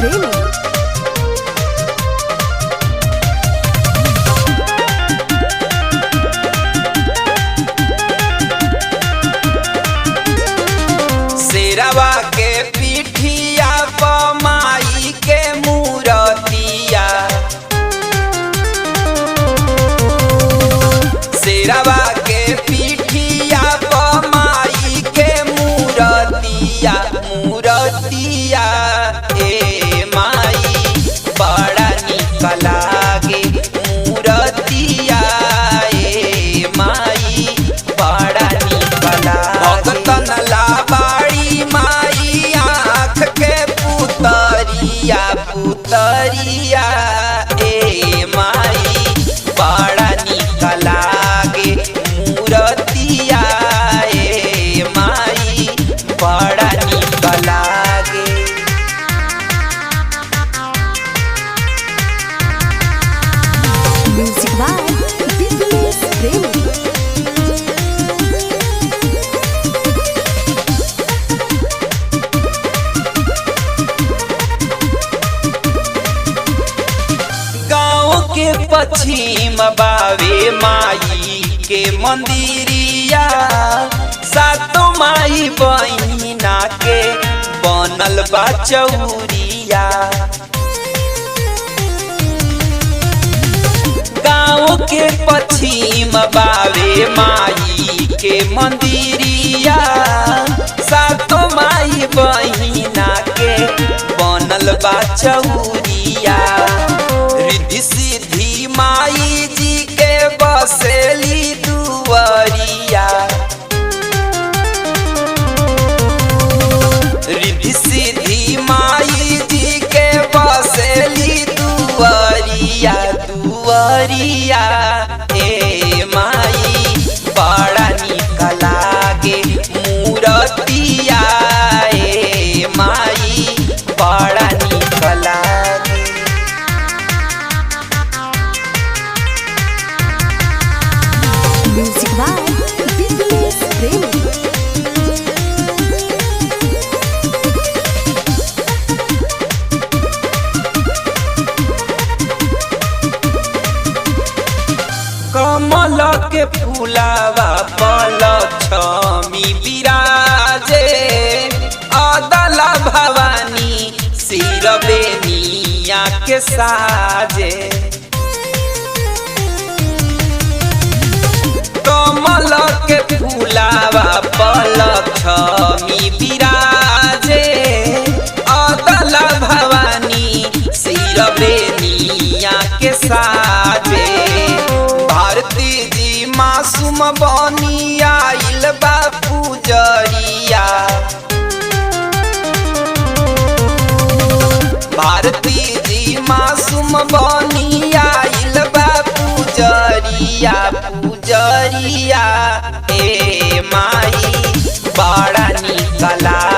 प्रेमी। शेरवा के पीठिया माई के मूरतिया, शेरवा के पीठिया माई के मूरतिया, मूरतिया ए माई बड़ा निक लागे मूरतिया ए माई बड़ा निक लागे। भगतन लाबाड़ी माई आँख के पुतरिया, पुतरिया ए माई बड़ा निक लागे मूरतिया ए माई बड़ा निक लागे। म्यूजिक बाय बिजनेस प्रेमी। गाँव के पश्चिम बावे माई के मंदिरिया, सातो माई बहिना के बनल बा चौरिया। गाँव के पश्चिम बावे माई के मंदिरिया, सातो माई बहिना के बनल बा चौरिया। रिद्धि सिद्धि माई जी के बसेली दुआरिया, रिद्धि सिद्धि माई जी के बसेली दुआरिया, दुआरिया ए माई बड़ा निक लागे मूरतिया ए माई बड़ा निक लागे। म्यूजिक बाय बिजनेस प्रेमी। कमल के फूलावा पलछमी बिराजे, अदला भवानी सिर बेनिया के साजे। कमल के फूलावा पलछमी बिराजे, अदला भवानी सिर बेनिया के साजे। भारती जी मासूम बनी आइल बा पुजरिया, भारती जी मासूम बनी आइल बा पुजरिया, पुजरिया ए माई बड़ा निक लागे।